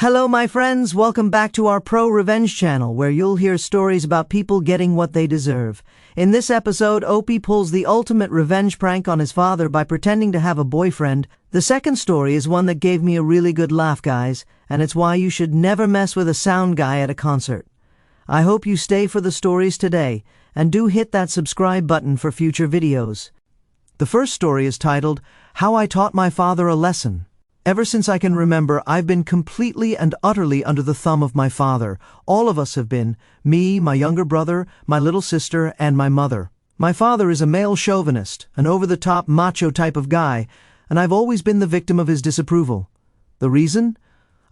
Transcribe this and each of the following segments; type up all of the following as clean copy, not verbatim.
Hello my friends, welcome back to our ProRevenge channel where you'll hear stories about people getting what they deserve. In this episode, Opie pulls the ultimate revenge prank on his father by pretending to have a boyfriend. The second story is one that gave me a really good laugh, guys, and it's why you should never mess with a sound guy at a concert. I hope you stay for the stories today, and do hit that subscribe button for future videos. The first story is titled, How I Taught My Father a Lesson. Ever since I can remember, I've been completely and utterly under the thumb of my father. All of us have been. Me, my younger brother, my little sister, and my mother. My father is a male chauvinist, an over-the-top macho type of guy, and I've always been the victim of his disapproval. The reason?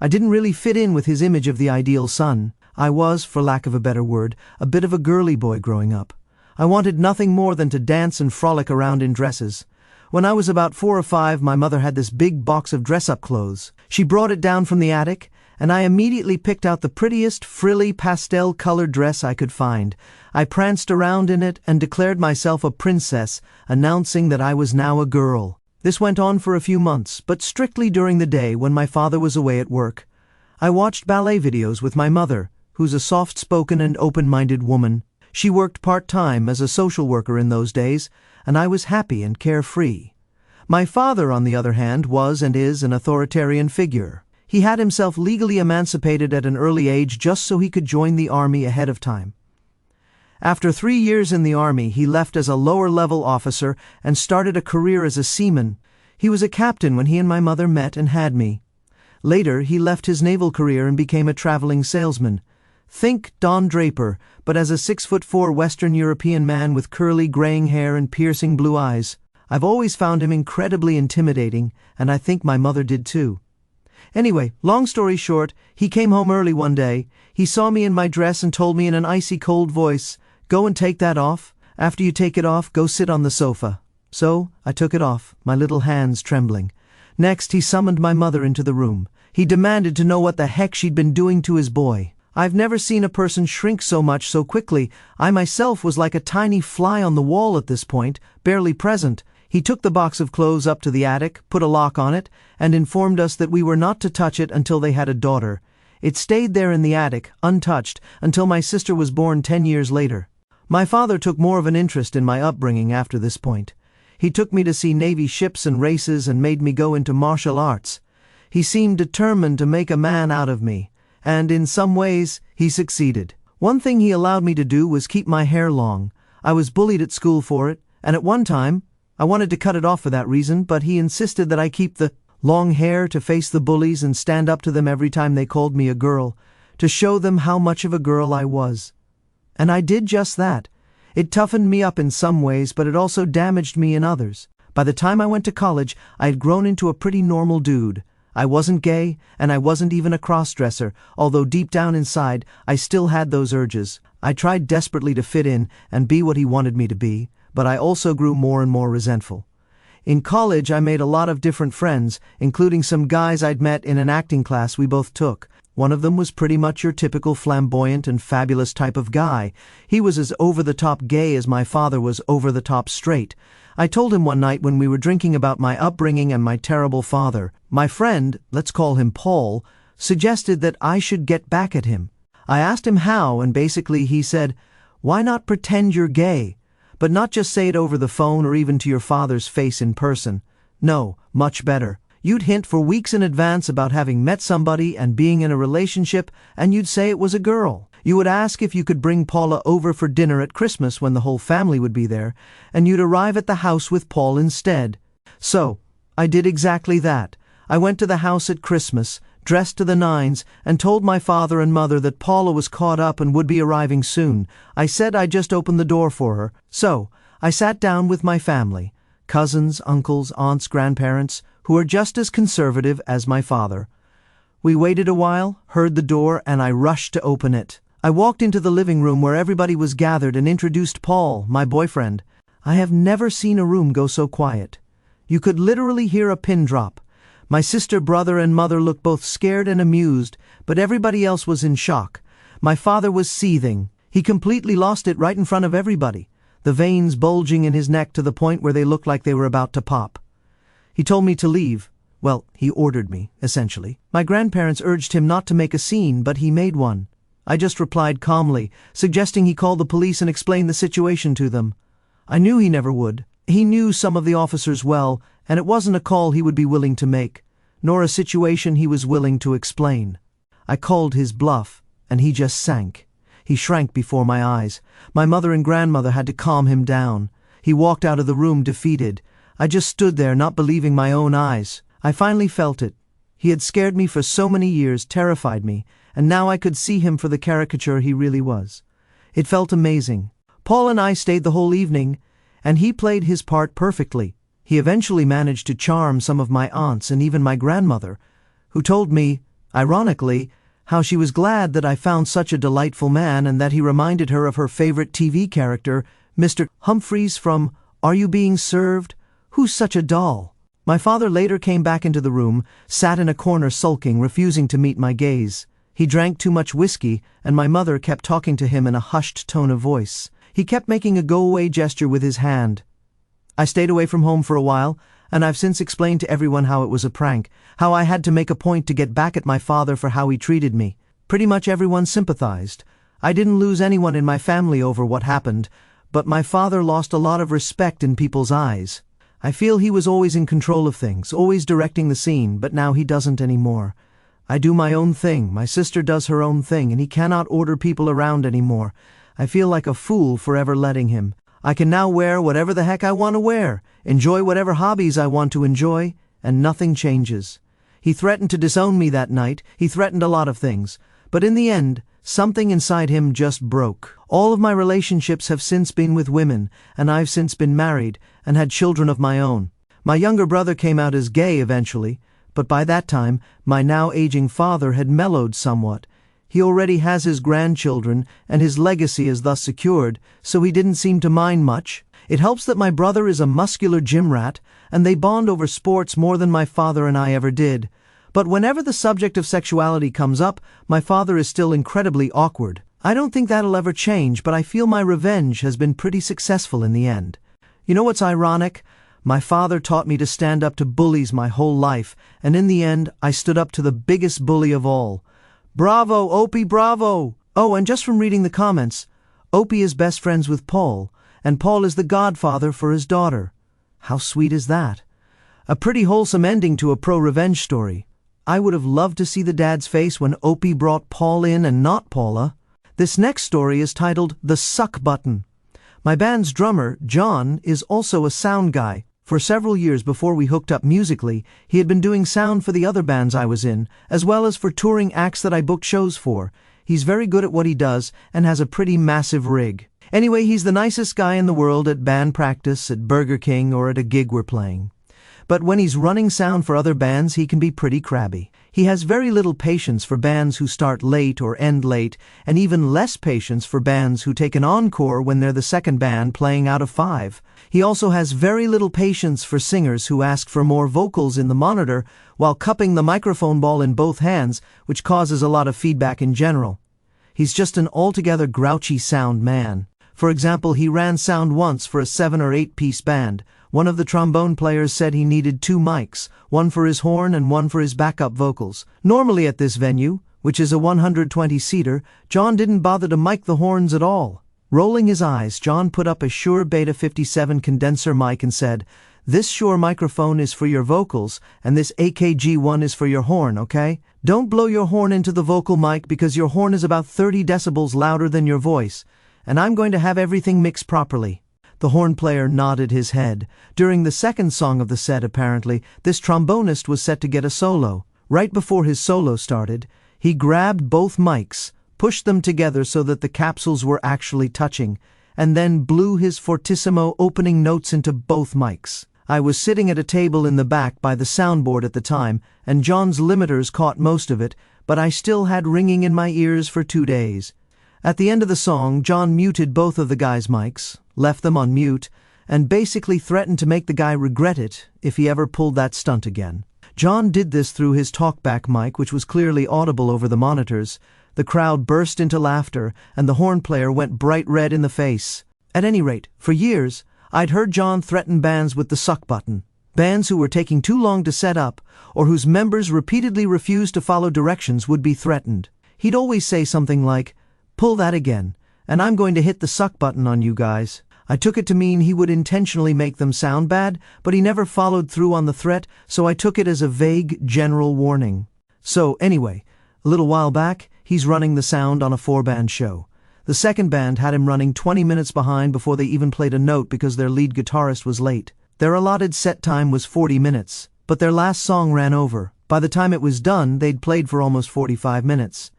I didn't really fit in with his image of the ideal son. I was, for lack of a better word, a bit of a girly boy growing up. I wanted nothing more than to dance and frolic around in dresses. When I was about 4 or 5, my mother had this big box of dress-up clothes. She brought it down from the attic, and I immediately picked out the prettiest, frilly, pastel-colored dress I could find. I pranced around in it and declared myself a princess, announcing that I was now a girl. This went on for a few months, but strictly during the day when my father was away at work. I watched ballet videos with my mother, who's a soft-spoken and open-minded woman. She worked part-time as a social worker in those days, and I was happy and carefree. My father, on the other hand, was and is an authoritarian figure. He had himself legally emancipated at an early age just so he could join the army ahead of time. After 3 years in the army, he left as a lower-level officer and started a career as a seaman. He was a captain when he and my mother met and had me. Later, he left his naval career and became a traveling salesman. Think Don Draper, but as a 6'4" Western European man with curly graying hair and piercing blue eyes. I've always found him incredibly intimidating, and I think my mother did too. Anyway, long story short, he came home early one day. He saw me in my dress and told me in an icy cold voice, "Go and take that off. After you take it off, go sit on the sofa." So, I took it off, my little hands trembling. Next, he summoned my mother into the room. He demanded to know what the heck she'd been doing to his boy. I've never seen a person shrink so much so quickly. I myself was like a tiny fly on the wall at this point, barely present. He took the box of clothes up to the attic, put a lock on it, and informed us that we were not to touch it until they had a daughter. It stayed there in the attic, untouched, until my sister was born 10 years later. My father took more of an interest in my upbringing after this point. He took me to see Navy ships and races and made me go into martial arts. He seemed determined to make a man out of me. And in some ways, he succeeded. One thing he allowed me to do was keep my hair long. I was bullied at school for it, and at one time, I wanted to cut it off for that reason, but he insisted that I keep the long hair to face the bullies and stand up to them every time they called me a girl, to show them how much of a girl I was. And I did just that. It toughened me up in some ways, but it also damaged me in others. By the time I went to college, I had grown into a pretty normal dude. I wasn't gay, and I wasn't even a cross-dresser, although deep down inside, I still had those urges. I tried desperately to fit in and be what he wanted me to be, but I also grew more and more resentful. In college, I made a lot of different friends, including some guys I'd met in an acting class we both took. One of them was pretty much your typical flamboyant and fabulous type of guy. He was as over-the-top gay as my father was over-the-top straight. I told him one night when we were drinking about my upbringing and my terrible father. My friend, let's call him Paul, suggested that I should get back at him. I asked him how, and basically he said, "Why not pretend you're gay? But not just say it over the phone or even to your father's face in person. No, much better. You'd hint for weeks in advance about having met somebody and being in a relationship, and you'd say it was a girl. You would ask if you could bring Paula over for dinner at Christmas when the whole family would be there, and you'd arrive at the house with Paul instead." So, I did exactly that. I went to the house at Christmas, dressed to the nines, and told my father and mother that Paula was caught up and would be arriving soon. I said I'd just opened the door for her. So, I sat down with my family, cousins, uncles, aunts, grandparents, who are just as conservative as my father. We waited a while, heard the door, and I rushed to open it. I walked into the living room where everybody was gathered and introduced Paul, my boyfriend. I have never seen a room go so quiet. You could literally hear a pin drop. My sister, brother, and mother looked both scared and amused, but everybody else was in shock. My father was seething. He completely lost it right in front of everybody, the veins bulging in his neck to the point where they looked like they were about to pop. He told me to leave, Well, he ordered me, essentially. My grandparents urged him not to make a scene, but he made one. I just replied calmly, suggesting he call the police and explain the situation to them. I knew he never would. He knew some of the officers well, and it wasn't a call he would be willing to make, nor a situation he was willing to explain. I called his bluff, and he just sank. He shrank before my eyes. My mother and grandmother had to calm him down. He walked out of the room defeated. I just stood there, not believing my own eyes. I finally felt it. He had scared me for so many years, terrified me, and now I could see him for the caricature he really was. It felt amazing. Paul and I stayed the whole evening, and he played his part perfectly. He eventually managed to charm some of my aunts and even my grandmother, who told me, ironically, how she was glad that I found such a delightful man and that he reminded her of her favorite TV character, Mr. Humphreys from Are You Being Served? Who's such a doll? My father later came back into the room, sat in a corner sulking, refusing to meet my gaze. He drank too much whiskey, and my mother kept talking to him in a hushed tone of voice. He kept making a go-away gesture with his hand. I stayed away from home for a while, and I've since explained to everyone how it was a prank, how I had to make a point to get back at my father for how he treated me. Pretty much everyone sympathized. I didn't lose anyone in my family over what happened, but my father lost a lot of respect in people's eyes. I feel he was always in control of things, always directing the scene, but now he doesn't anymore. I do my own thing, my sister does her own thing, and he cannot order people around anymore. I feel like a fool for ever letting him. I can now wear whatever the heck I want to wear, enjoy whatever hobbies I want to enjoy, and nothing changes. He threatened to disown me that night, he threatened a lot of things, but in the end, something inside him just broke. All of my relationships have since been with women, and I've since been married and had children of my own. My younger brother came out as gay eventually, but by that time, my now aging father had mellowed somewhat. He already has his grandchildren, and his legacy is thus secured, so he didn't seem to mind much. It helps that my brother is a muscular gym rat, and they bond over sports more than my father and I ever did. But whenever the subject of sexuality comes up, my father is still incredibly awkward. I don't think that'll ever change, but I feel my revenge has been pretty successful in the end. You know what's ironic? My father taught me to stand up to bullies my whole life, and in the end, I stood up to the biggest bully of all. Bravo, Opie, bravo! Oh, and just from reading the comments, Opie is best friends with Paul, and Paul is the godfather for his daughter. How sweet is that? A pretty wholesome ending to a pro-revenge story. I would have loved to see the dad's face when Opie brought Paul in and not Paula. This next story is titled The Suck Button. My band's drummer, John, is also a sound guy. For several years before we hooked up musically, he had been doing sound for the other bands I was in, as well as for touring acts that I booked shows for. He's very good at what he does and has a pretty massive rig. Anyway, he's the nicest guy in the world at band practice, at Burger King, or at a gig we're playing. But when he's running sound for other bands, he can be pretty crabby. He has very little patience for bands who start late or end late, and even less patience for bands who take an encore when they're the second band playing out of 5. He also has very little patience for singers who ask for more vocals in the monitor while cupping the microphone ball in both hands, which causes a lot of feedback in general. He's just an altogether grouchy sound man. For example, he ran sound once for a 7 or 8-piece band. One of the trombone players said he needed 2 mics, one for his horn and one for his backup vocals. Normally at this venue, which is a 120-seater, John didn't bother to mic the horns at all. Rolling his eyes, John put up a Shure Beta 57 condenser mic and said, "This Shure microphone is for your vocals, and this AKG one is for your horn, okay? Don't blow your horn into the vocal mic because your horn is about 30 decibels louder than your voice, and I'm going to have everything mixed properly." The horn player nodded his head. During the second song of the set, apparently, this trombonist was set to get a solo. Right before his solo started, he grabbed both mics, pushed them together so that the capsules were actually touching, and then blew his fortissimo opening notes into both mics. I was sitting at a table in the back by the soundboard at the time, and John's limiters caught most of it, but I still had ringing in my ears for 2 days. At the end of the song, John muted both of the guys' mics, left them on mute, and basically threatened to make the guy regret it if he ever pulled that stunt again. John did this through his talkback mic, which was clearly audible over the monitors. The crowd burst into laughter, and the horn player went bright red in the face. At any rate, for years, I'd heard John threaten bands with the suck button. Bands who were taking too long to set up, or whose members repeatedly refused to follow directions, would be threatened. He'd always say something like, "Pull that again, and I'm going to hit the suck button on you guys." I took it to mean he would intentionally make them sound bad, but he never followed through on the threat, so I took it as a vague, general warning. So, anyway, a little while back, he's running the sound on a 4-band show. The second band had him running 20 minutes behind before they even played a note because their lead guitarist was late. Their allotted set time was 40 minutes, but their last song ran over. By the time it was done, they'd played for almost 45 minutes.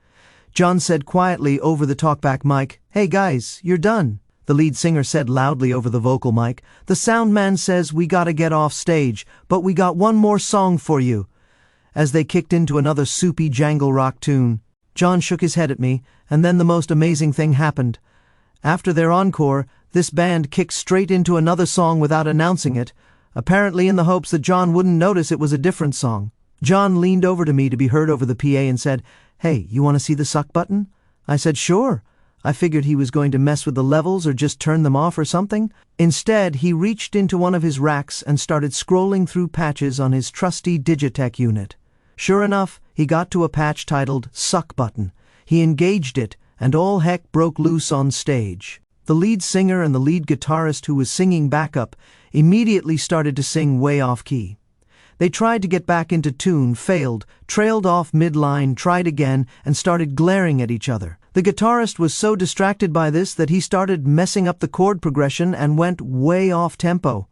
John said quietly over the talkback mic, "Hey guys, you're done." The lead singer said loudly over the vocal mic, "The sound man says we gotta get off stage, but we got one more song for you," as they kicked into another soupy jangle rock tune. John shook his head at me, and then the most amazing thing happened. After their encore, this band kicked straight into another song without announcing it, apparently in the hopes that John wouldn't notice it was a different song. John leaned over to me to be heard over the PA and said, "Hey, you want to see the suck button?" I said, "Sure." I figured he was going to mess with the levels or just turn them off or something. Instead, he reached into one of his racks and started scrolling through patches on his trusty Digitech unit. Sure enough, he got to a patch titled Suck Button. He engaged it, and all heck broke loose on stage. The lead singer and the lead guitarist, who was singing backup, immediately started to sing way off key. They tried to get back into tune, failed, trailed off mid-line, tried again, and started glaring at each other. The guitarist was so distracted by this that he started messing up the chord progression and went way off tempo.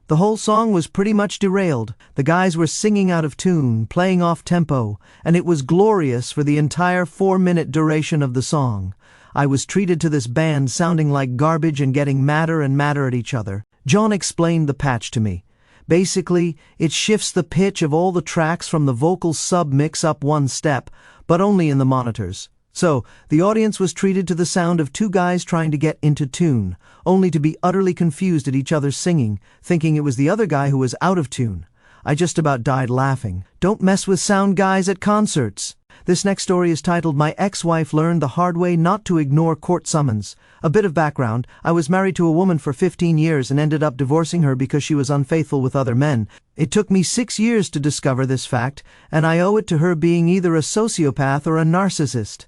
The whole song was pretty much derailed. The guys were singing out of tune, playing off tempo, and it was glorious for the entire 4-minute duration of the song. I was treated to this band sounding like garbage and getting madder and madder at each other. John explained the patch to me. Basically, it shifts the pitch of all the tracks from the vocal sub-mix up one step, but only in the monitors. So, the audience was treated to the sound of two guys trying to get into tune, only to be utterly confused at each other's singing, thinking it was the other guy who was out of tune. I just about died laughing. Don't mess with sound guys at concerts. This next story is titled "My Ex-Wife Learned the Hard Way Not to Ignore Court Summons." A bit of background: I was married to a woman for 15 years and ended up divorcing her because she was unfaithful with other men. It took me 6 years to discover this fact, and I owe it to her being either a sociopath or a narcissist.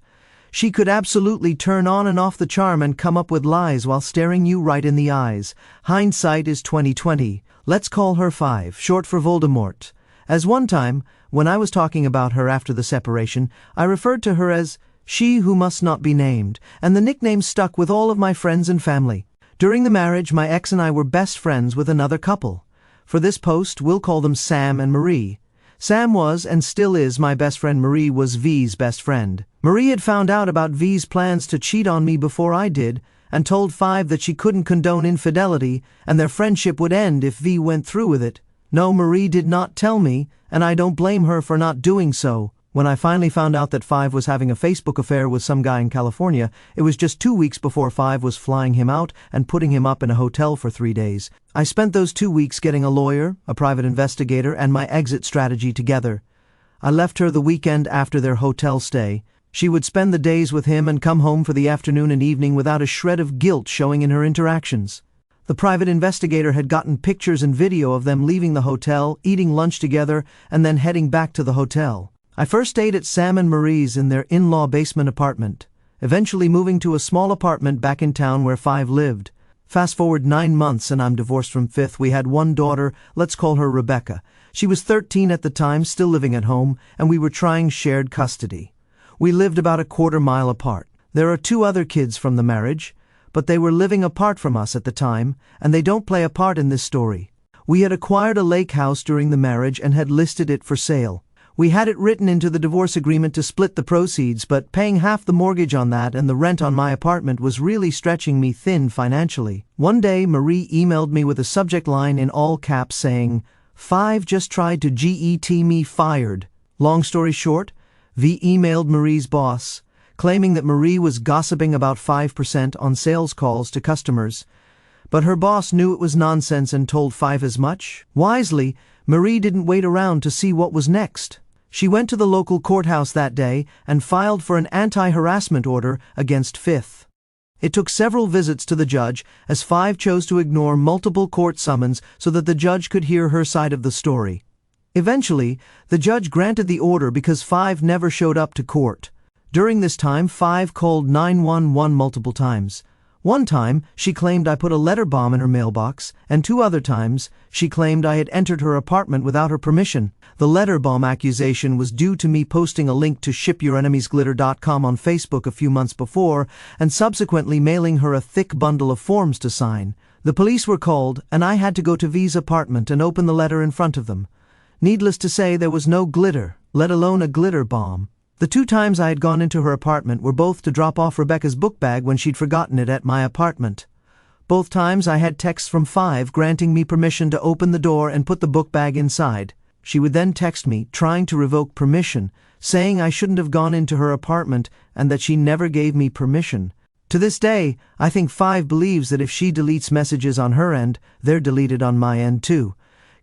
She could absolutely turn on and off the charm and come up with lies while staring you right in the eyes. Hindsight is 20/20. Let's call her 5, short for Voldemort. As one time, when I was talking about her after the separation, I referred to her as "she who must not be named," and the nickname stuck with all of my friends and family. During the marriage, my ex and I were best friends with another couple. For this post, we'll call them Sam and Marie. Sam was, and still is, my best friend. Marie was V's best friend. Marie had found out about V's plans to cheat on me before I did, and told 5 that she couldn't condone infidelity, and their friendship would end if V went through with it. No, Marie did not tell me, and I don't blame her for not doing so. When I finally found out that 5 was having a Facebook affair with some guy in California, it was just 2 weeks before 5 was flying him out and putting him up in a hotel for 3 days. I spent those 2 weeks getting a lawyer, a private investigator, and my exit strategy together. I left her the weekend after their hotel stay. She would spend the days with him and come home for the afternoon and evening without a shred of guilt showing in her interactions. The private investigator had gotten pictures and video of them leaving the hotel, eating lunch together, and then heading back to the hotel. I first stayed at Sam and Marie's in their in-law basement apartment, eventually moving to a small apartment back in town where 5 lived. Fast forward 9 months and I'm divorced from 5th. We had one daughter, let's call her Rebecca. She was 13 at the time, still living at home, and we were trying shared custody. We lived about a quarter-mile apart. There are 2 other kids from the marriage, but they were living apart from us at the time, and they don't play a part in this story. We had acquired a lake house during the marriage and had listed it for sale. We had it written into the divorce agreement to split the proceeds, but paying half the mortgage on that and the rent on my apartment was really stretching me thin financially. One day, Marie emailed me with a subject line in all caps saying, "5 just tried to get me fired." Long story short, V emailed Marie's boss, claiming that Marie was gossiping about 5% on sales calls to customers. But her boss knew it was nonsense and told 5 as much. Wisely, Marie didn't wait around to see what was next. She went to the local courthouse that day and filed for an anti-harassment order against 5th. It took several visits to the judge, as Five chose to ignore multiple court summons so that the judge could hear her side of the story. Eventually, the judge granted the order because Five never showed up to court. During this time, Five called 911 multiple times. One time, she claimed I put a letter bomb in her mailbox, and 2 other times, she claimed I had entered her apartment without her permission. The letter bomb accusation was due to me posting a link to shipyourенemiesglitter.com on Facebook a few months before, and subsequently mailing her a thick bundle of forms to sign. The police were called, and I had to go to V's apartment and open the letter in front of them. Needless to say, there was no glitter, let alone a glitter bomb. The 2 times I had gone into her apartment were both to drop off Rebecca's book bag when she'd forgotten it at my apartment. Both times I had texts from Five granting me permission to open the door and put the book bag inside. She would then text me, trying to revoke permission, saying I shouldn't have gone into her apartment and that she never gave me permission. To this day, I think Five believes that if she deletes messages on her end, they're deleted on my end too.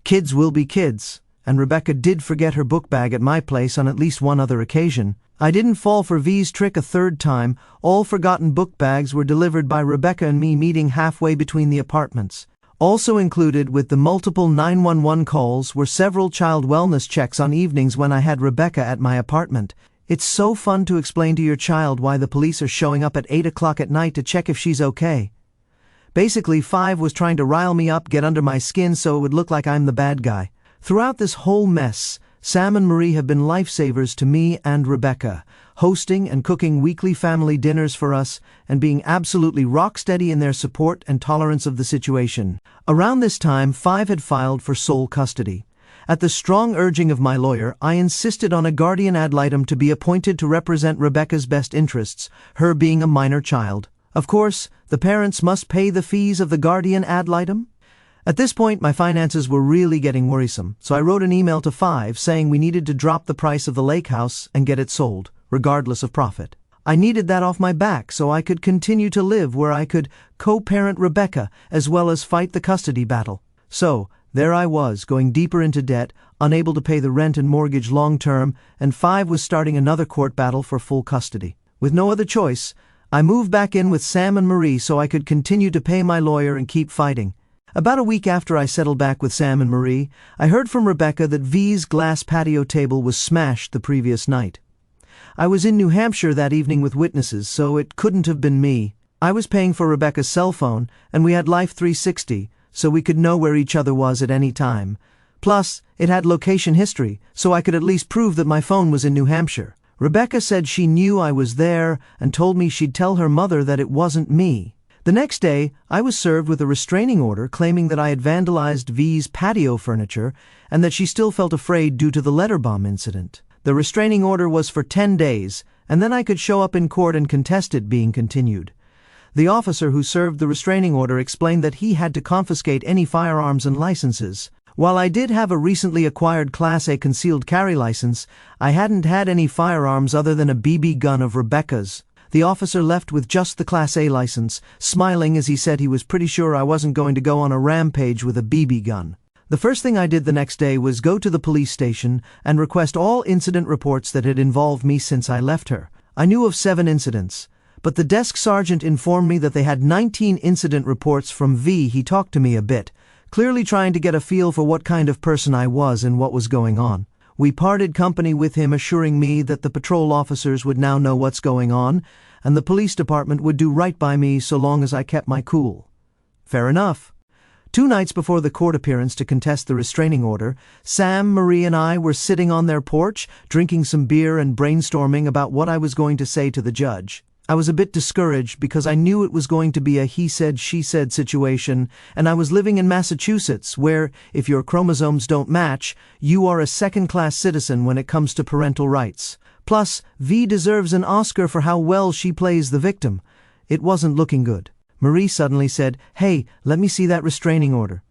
Kids will be kids. And Rebecca did forget her book bag at my place on at least one other occasion. I didn't fall for V's trick a 3rd time. All forgotten book bags were delivered by Rebecca and me meeting halfway between the apartments. Also included with the multiple 911 calls were several child wellness checks on evenings when I had Rebecca at my apartment. It's so fun to explain to your child why the police are showing up at 8 o'clock at night to check if she's okay. Basically, Five was trying to rile me up, get under my skin so it would look like I'm the bad guy. Throughout this whole mess, Sam and Marie have been lifesavers to me and Rebecca, hosting and cooking weekly family dinners for us and being absolutely rock-steady in their support and tolerance of the situation. Around this time, Five had filed for sole custody. At the strong urging of my lawyer, I insisted on a guardian ad litem to be appointed to represent Rebecca's best interests, her being a minor child. Of course, the parents must pay the fees of the guardian ad litem. At this point, my finances were really getting worrisome, so I wrote an email to Five saying we needed to drop the price of the lake house and get it sold, regardless of profit. I needed that off my back so I could continue to live where I could co-parent Rebecca as well as fight the custody battle. So, there I was, going deeper into debt, unable to pay the rent and mortgage long-term, and Five was starting another court battle for full custody. With no other choice, I moved back in with Sam and Marie so I could continue to pay my lawyer and keep fighting. About a week after I settled back with Sam and Marie, I heard from Rebecca that V's glass patio table was smashed the previous night. I was in New Hampshire that evening with witnesses, so it couldn't have been me. I was paying for Rebecca's cell phone, and we had Life 360, so we could know where each other was at any time. Plus, it had location history, so I could at least prove that my phone was in New Hampshire. Rebecca said she knew I was there and told me she'd tell her mother that it wasn't me. The next day, I was served with a restraining order claiming that I had vandalized V's patio furniture and that she still felt afraid due to the letter bomb incident. The restraining order was for 10 days, and then I could show up in court and contest it being continued. The officer who served the restraining order explained that he had to confiscate any firearms and licenses. While I did have a recently acquired Class A concealed carry license, I hadn't had any firearms other than a BB gun of Rebecca's. The officer left with just the Class A license, smiling as he said he was pretty sure I wasn't going to go on a rampage with a BB gun. The first thing I did the next day was go to the police station and request all incident reports that had involved me since I left her. I knew of 7 incidents, but the desk sergeant informed me that they had 19 incident reports from V. He talked to me a bit, clearly trying to get a feel for what kind of person I was and what was going on. We parted company with him, assuring me that the patrol officers would now know what's going on, and the police department would do right by me so long as I kept my cool. Fair enough. 2 nights before the court appearance to contest the restraining order, Sam, Marie, and I were sitting on their porch, drinking some beer and brainstorming about what I was going to say to the judge. I was a bit discouraged because I knew it was going to be a he said, she said situation, and I was living in Massachusetts, where, if your chromosomes don't match, you are a second-class citizen when it comes to parental rights. Plus, V deserves an Oscar for how well she plays the victim. It wasn't looking good. Marie suddenly said, "Hey, let me see that restraining order."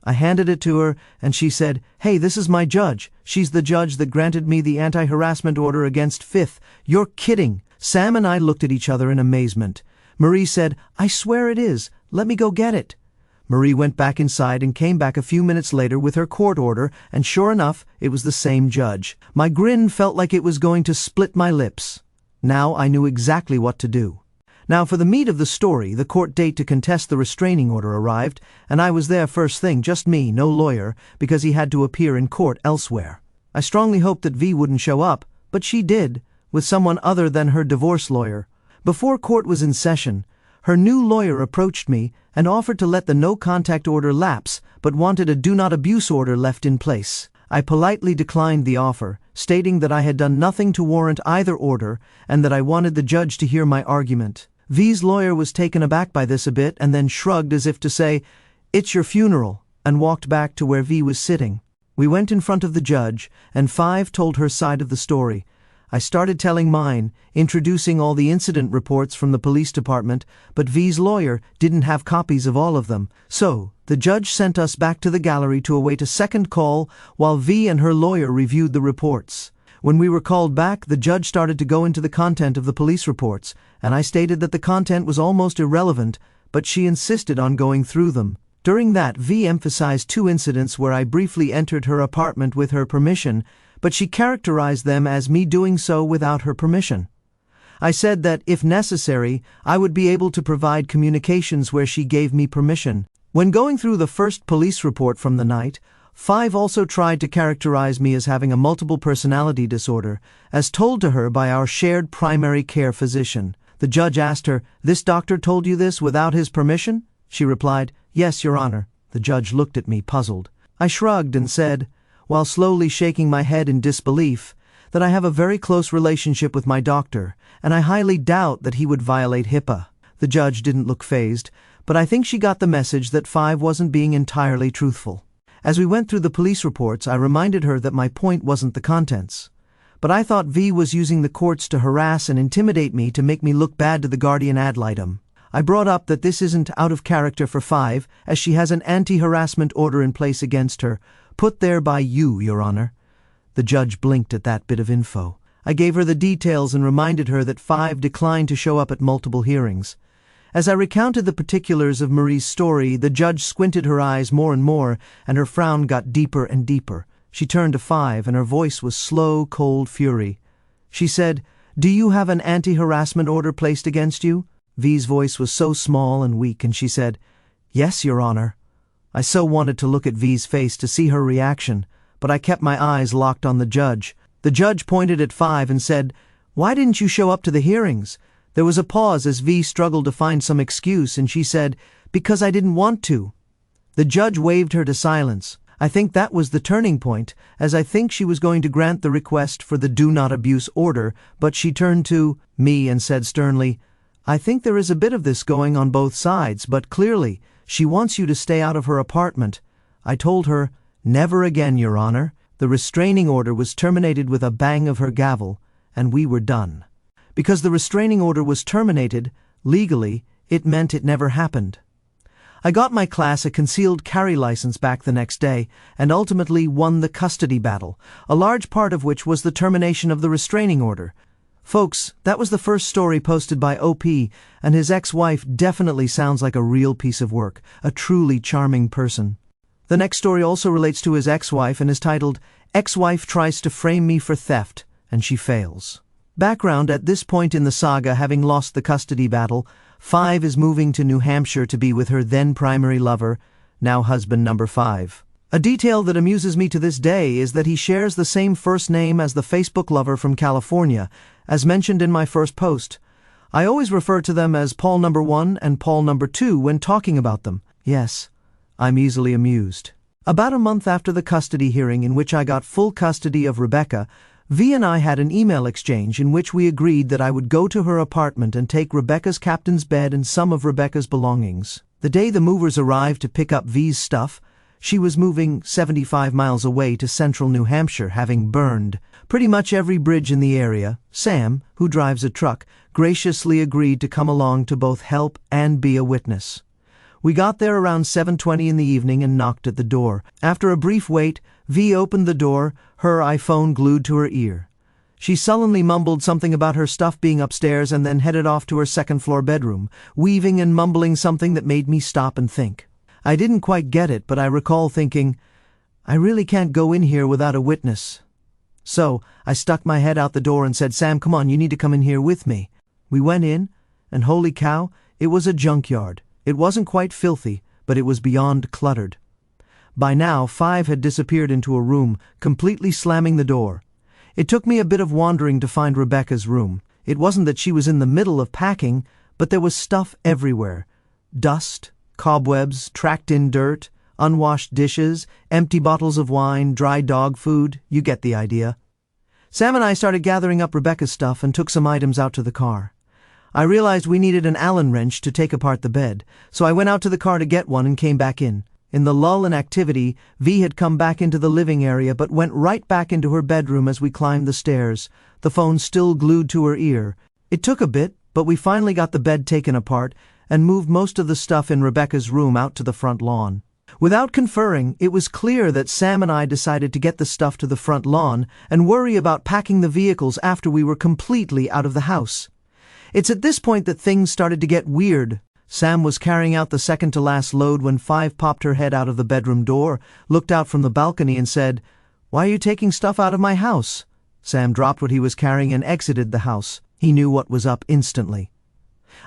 I handed it to her, and she said, "Hey, this is my judge. She's the judge that granted me the anti-harassment order against Fifth." "You're kidding." Sam and I looked at each other in amazement. Marie said, "I swear it is. Let me go get it." Marie went back inside and came back a few minutes later with her court order, and sure enough, it was the same judge. My grin felt like it was going to split my lips. Now I knew exactly what to do. Now for the meat of the story, the court date to contest the restraining order arrived, and I was there first thing, just me, no lawyer, because he had to appear in court elsewhere. I strongly hoped that V wouldn't show up, but she did, with someone other than her divorce lawyer. Before court was in session, her new lawyer approached me and offered to let the no-contact order lapse, but wanted a do-not-abuse order left in place. I politely declined the offer, stating that I had done nothing to warrant either order and that I wanted the judge to hear my argument. V's lawyer was taken aback by this a bit and then shrugged as if to say, "It's your funeral," and walked back to where V was sitting. We went in front of the judge, and Five told her side of the story. I started telling mine, introducing all the incident reports from the police department, but V's lawyer didn't have copies of all of them, so the judge sent us back to the gallery to await a second call while V and her lawyer reviewed the reports. When we were called back, the judge started to go into the content of the police reports, and I stated that the content was almost irrelevant, but she insisted on going through them. During that, V emphasized 2 incidents where I briefly entered her apartment with her permission, but she characterized them as me doing so without her permission. I said that, if necessary, I would be able to provide communications where she gave me permission. When going through the first police report from the night, Five also tried to characterize me as having a multiple personality disorder, as told to her by our shared primary care physician. The judge asked her, "This doctor told you this without his permission?" She replied, "Yes, Your Honor." The judge looked at me puzzled. I shrugged and said, while slowly shaking my head in disbelief, that I have a very close relationship with my doctor, and I highly doubt that he would violate HIPAA. The judge didn't look fazed, but I think she got the message that Five wasn't being entirely truthful. As we went through the police reports, I reminded her that my point wasn't the contents. But I thought V was using the courts to harass and intimidate me to make me look bad to the guardian ad litem. I brought up that this isn't out of character for Five, as she has an anti-harassment order in place against her, put there by you, Your Honor. The judge blinked at that bit of info. I gave her the details and reminded her that Five declined to show up at multiple hearings. As I recounted the particulars of Marie's story, the judge squinted her eyes more and more, and her frown got deeper and deeper. She turned to Five, and her voice was slow, cold fury. She said, "Do you have an anti-harassment order placed against you?" V's voice was so small and weak, and she said, "Yes, Your Honor." I so wanted to look at V's face to see her reaction, but I kept my eyes locked on the judge. The judge pointed at Five and said, "Why didn't you show up to the hearings?" There was a pause as V struggled to find some excuse, and she said, "Because I didn't want to." The judge waved her to silence. I think that was the turning point, as I think she was going to grant the request for the do not abuse order, but she turned to me and said sternly, "I think there is a bit of this going on both sides, but clearly she wants you to stay out of her apartment." I told her, "Never again, Your Honor." The restraining order was terminated with a bang of her gavel, and we were done. Because the restraining order was terminated, legally, it meant it never happened. I got my class a concealed carry license back the next day, and ultimately won the custody battle, a large part of which was the termination of the restraining order. Folks, that was the first story posted by OP, and his ex-wife definitely sounds like a real piece of work, a truly charming person. The next story also relates to his ex-wife and is titled, "Ex-Wife Tries to Frame Me for Theft, and She Fails." Background: at this point in the saga, having lost the custody battle, Five is moving to New Hampshire to be with her then primary lover, now husband number 5. A detail that amuses me to this day is that he shares the same first name as the Facebook lover from California, as mentioned in my first post. I always refer to them as Paul number 1 and Paul number 2 when talking about them. Yes, I'm easily amused. About a month after the custody hearing in which I got full custody of Rebecca, V and I had an email exchange in which we agreed that I would go to her apartment and take Rebecca's captain's bed and some of Rebecca's belongings. The day the movers arrived to pick up V's stuff, she was moving 75 miles away to central New Hampshire, having burned pretty much every bridge in the area. Sam, who drives a truck, graciously agreed to come along to both help and be a witness. We got there around 7:20 in the evening and knocked at the door. After a brief wait, V opened the door, her iPhone glued to her ear. She sullenly mumbled something about her stuff being upstairs and then headed off to her second-floor bedroom, weaving and mumbling something that made me stop and think. I didn't quite get it, but I recall thinking, I really can't go in here without a witness. So I stuck my head out the door and said, "Sam, come on, you need to come in here with me." We went in, and holy cow, it was a junkyard. It wasn't quite filthy, but it was beyond cluttered. By now, 5 had disappeared into a room, completely slamming the door. It took me a bit of wandering to find Rebecca's room. It wasn't that she was in the middle of packing, but there was stuff everywhere. Dust, cobwebs, tracked-in dirt, unwashed dishes, empty bottles of wine, dry dog food. You get the idea. Sam and I started gathering up Rebecca's stuff and took some items out to the car. I realized we needed an Allen wrench to take apart the bed, so I went out to the car to get one and came back in. In the lull in activity, V had come back into the living area but went right back into her bedroom as we climbed the stairs, the phone still glued to her ear. It took a bit, but we finally got the bed taken apart and moved most of the stuff in Rebecca's room out to the front lawn. Without conferring, it was clear that Sam and I decided to get the stuff to the front lawn and worry about packing the vehicles after we were completely out of the house. It's at this point that things started to get weird. Sam was carrying out the second-to-last load when 5 popped her head out of the bedroom door, looked out from the balcony and said, "Why are you taking stuff out of my house?" Sam dropped what he was carrying and exited the house. He knew what was up instantly.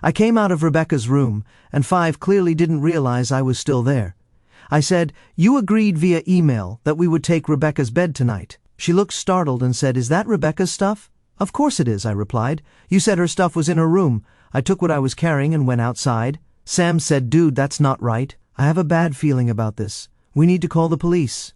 I came out of Rebecca's room, and 5 clearly didn't realize I was still there. I said, "You agreed via email that we would take Rebecca's bed tonight." She looked startled and said, "Is that Rebecca's stuff?" "Of course it is," I replied. "You said her stuff was in her room. I took what I was carrying and went outside." Sam said, "Dude, that's not right. I have a bad feeling about this. We need to call the police."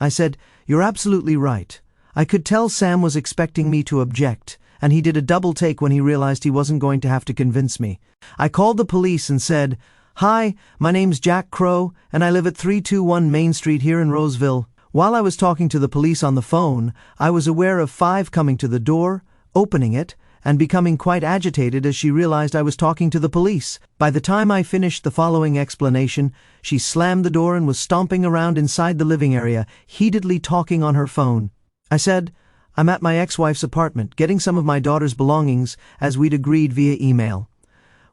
I said, "You're absolutely right." I could tell Sam was expecting me to object, and he did a double take when he realized he wasn't going to have to convince me. I called the police and said, "Hi, my name's Jack Crow, and I live at 321 Main Street here in Roseville." While I was talking to the police on the phone, I was aware of 5 coming to the door, opening it, and becoming quite agitated as she realized I was talking to the police. By the time I finished the following explanation, she slammed the door and was stomping around inside the living area, heatedly talking on her phone. I said, "I'm at my ex-wife's apartment, getting some of my daughter's belongings, as we'd agreed via email.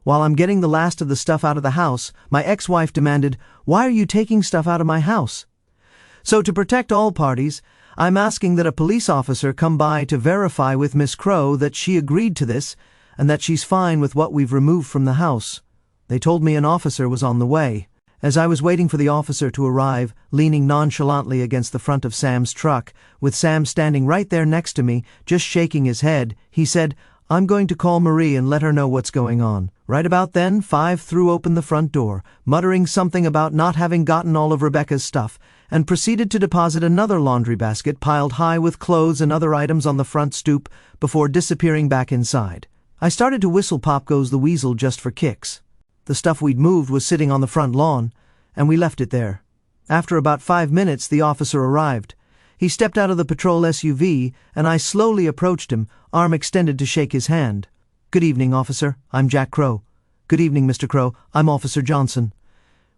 While I'm getting the last of the stuff out of the house, my ex-wife demanded, 'Why are you taking stuff out of my house?' So to protect all parties, I'm asking that a police officer come by to verify with Miss Crow that she agreed to this and that she's fine with what we've removed from the house." They told me an officer was on the way. As I was waiting for the officer to arrive, leaning nonchalantly against the front of Sam's truck, with Sam standing right there next to me, just shaking his head, he said, "I'm going to call Marie and let her know what's going on." Right about then, 5 threw open the front door, muttering something about not having gotten all of Rebecca's stuff, and proceeded to deposit another laundry basket piled high with clothes and other items on the front stoop before disappearing back inside. I started to whistle "Pop Goes the Weasel" just for kicks. The stuff we'd moved was sitting on the front lawn, and we left it there. After about 5 minutes, the officer arrived. He stepped out of the patrol SUV, and I slowly approached him, arm extended to shake his hand. "Good evening, officer. I'm Jack Crow." "Good evening, Mr. Crow. I'm Officer Johnson."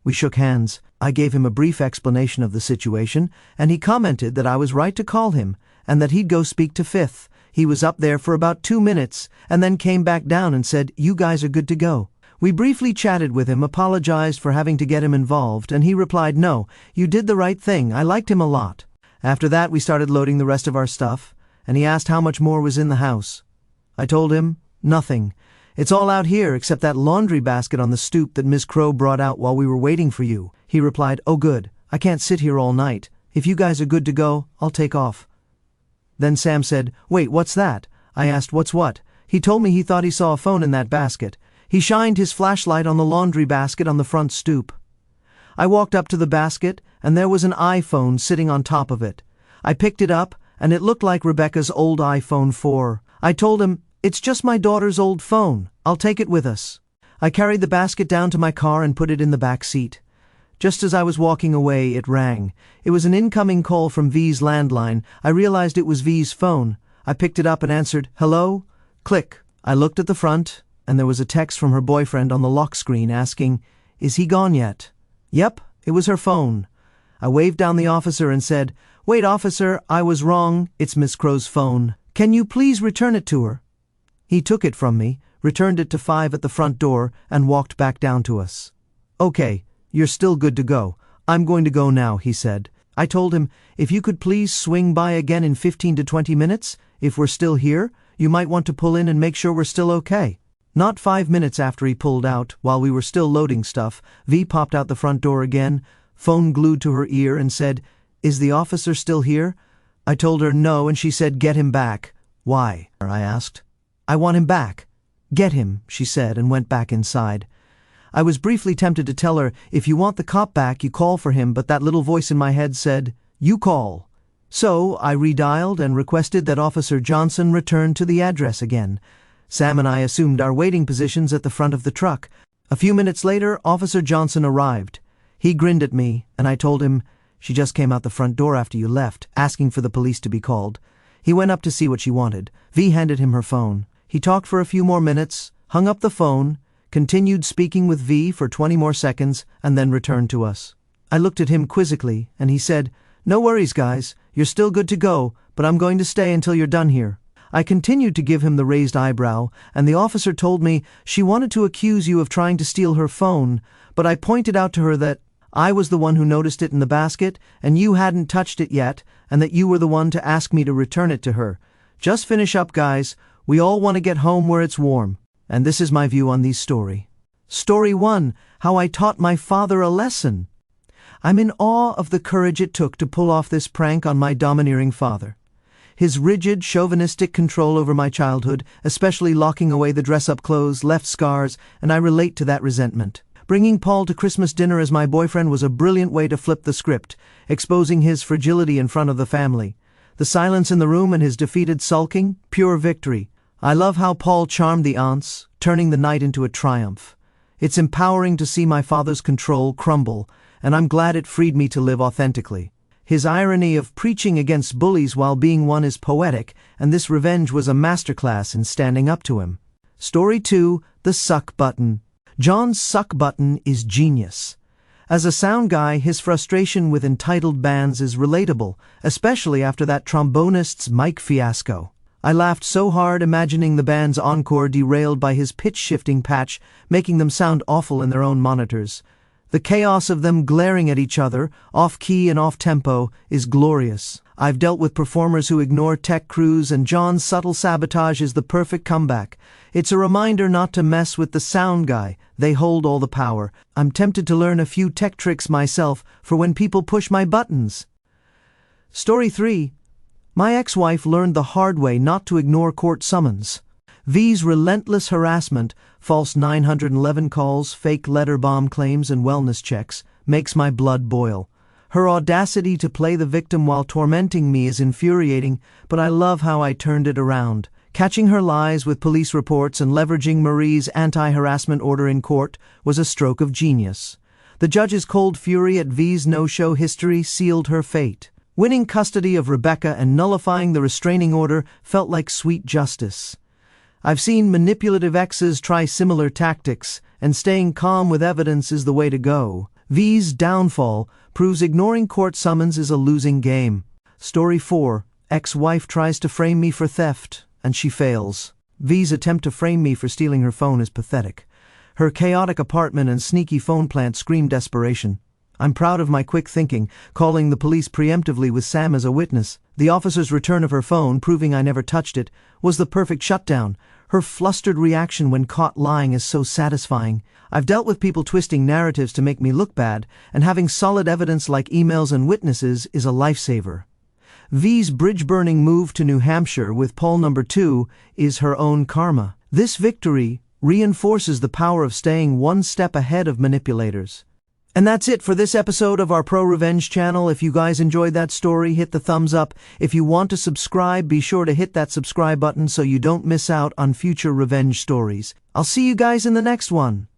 We shook hands. I gave him a brief explanation of the situation, and he commented that I was right to call him, and that he'd go speak to Fifth. He was up there for about 2 minutes, and then came back down and said, "You guys are good to go." We briefly chatted with him, apologized for having to get him involved, and he replied, "No, you did the right thing. I liked him a lot." After that, we started loading the rest of our stuff, and he asked how much more was in the house. I told him, "Nothing. It's all out here except that laundry basket on the stoop that Miss Crow brought out while we were waiting for you." He replied, "Oh good, I can't sit here all night. If you guys are good to go, I'll take off." Then Sam said, "Wait, what's that?" I asked, "What's what?" He told me he thought he saw a phone in that basket. He shined his flashlight on the laundry basket on the front stoop. I walked up to the basket, and there was an iPhone sitting on top of it. I picked it up, and it looked like Rebecca's old iPhone 4. I told him, "It's just my daughter's old phone. I'll take it with us." I carried the basket down to my car and put it in the back seat. Just as I was walking away, it rang. It was an incoming call from V's landline. I realized it was V's phone. I picked it up and answered, "Hello?" Click. I looked at the front, and there was a text from her boyfriend on the lock screen asking, "Is he gone yet?" Yep, it was her phone. I waved down the officer and said, "Wait, officer, I was wrong. It's Miss Crow's phone. Can you please return it to her?" He took it from me, returned it to 5 at the front door, and walked back down to us. "Okay, you're still good to go. I'm going to go now," he said. I told him, "If you could please swing by again in 15 to 20 minutes, if we're still here, you might want to pull in and make sure we're still okay." Not 5 minutes after he pulled out, while we were still loading stuff, V popped out the front door again, phone glued to her ear, and said, "Is the officer still here?" I told her no, and she said, "Get him back." "Why?" I asked. "I want him back." "Get him," she said, and went back inside. I was briefly tempted to tell her, "If you want the cop back, you call for him," but that little voice in my head said, "You call." So I redialed and requested that Officer Johnson return to the address again. Sam and I assumed our waiting positions at the front of the truck. A few minutes later, Officer Johnson arrived. He grinned at me, and I told him, "She just came out the front door after you left, asking for the police to be called." He went up to see what she wanted. V handed him her phone. He talked for a few more minutes, hung up the phone, continued speaking with V for 20 more seconds, and then returned to us. I looked at him quizzically, and he said, "No worries, guys. You're still good to go, but I'm going to stay until you're done here." I continued to give him the raised eyebrow, and the officer told me she wanted to accuse you of trying to steal her phone, but I pointed out to her that I was the one who noticed it in the basket, and you hadn't touched it yet, and that you were the one to ask me to return it to her. Just finish up, guys. We all want to get home where it's warm. And this is my view on these story. Story 1, How I Taught My Father a Lesson. I'm in awe of the courage it took to pull off this prank on my domineering father. His rigid, chauvinistic control over my childhood, especially locking away the dress-up clothes, left scars, and I relate to that resentment. Bringing Paul to Christmas dinner as my boyfriend was a brilliant way to flip the script, exposing his fragility in front of the family. The silence in the room and his defeated sulking, pure victory. I love how Paul charmed the aunts, turning the night into a triumph. It's empowering to see my father's control crumble, and I'm glad it freed me to live authentically. His irony of preaching against bullies while being one is poetic, and this revenge was a masterclass in standing up to him. Story 2, The Suck Button. John's suck button is genius. As a sound guy, his frustration with entitled bands is relatable, especially after that trombonist's mic fiasco. I laughed so hard imagining the band's encore derailed by his pitch-shifting patch, making them sound awful in their own monitors. The chaos of them glaring at each other, off-key and off-tempo, is glorious. I've dealt with performers who ignore tech crews, and John's subtle sabotage is the perfect comeback. It's a reminder not to mess with the sound guy. They hold all the power. I'm tempted to learn a few tech tricks myself for when people push my buttons. Story 3. My ex-wife learned the hard way not to ignore court summons. V's relentless harassment, false 911 calls, fake letter bomb claims, and wellness checks makes my blood boil. Her audacity to play the victim while tormenting me is infuriating, but I love how I turned it around. Catching her lies with police reports and leveraging Marie's anti-harassment order in court was a stroke of genius. The judge's cold fury at V's no-show history sealed her fate. Winning custody of Rebecca and nullifying the restraining order felt like sweet justice. I've seen manipulative exes try similar tactics, and staying calm with evidence is the way to go. V's downfall proves ignoring court summons is a losing game. Story 4. Ex-wife tries to frame me for theft, and she fails. V's attempt to frame me for stealing her phone is pathetic. Her chaotic apartment and sneaky phone plant scream desperation. I'm proud of my quick thinking, calling the police preemptively with Sam as a witness. The officer's return of her phone, proving I never touched it, was the perfect shutdown. Her flustered reaction when caught lying is so satisfying. I've dealt with people twisting narratives to make me look bad, and having solid evidence like emails and witnesses is a lifesaver. V's bridge-burning move to New Hampshire with Paul number 2 is her own karma. This victory reinforces the power of staying one step ahead of manipulators. And that's it for this episode of our ProRevenge channel. If you guys enjoyed that story, hit the thumbs up. If you want to subscribe, be sure to hit that subscribe button so you don't miss out on future revenge stories. I'll see you guys in the next one.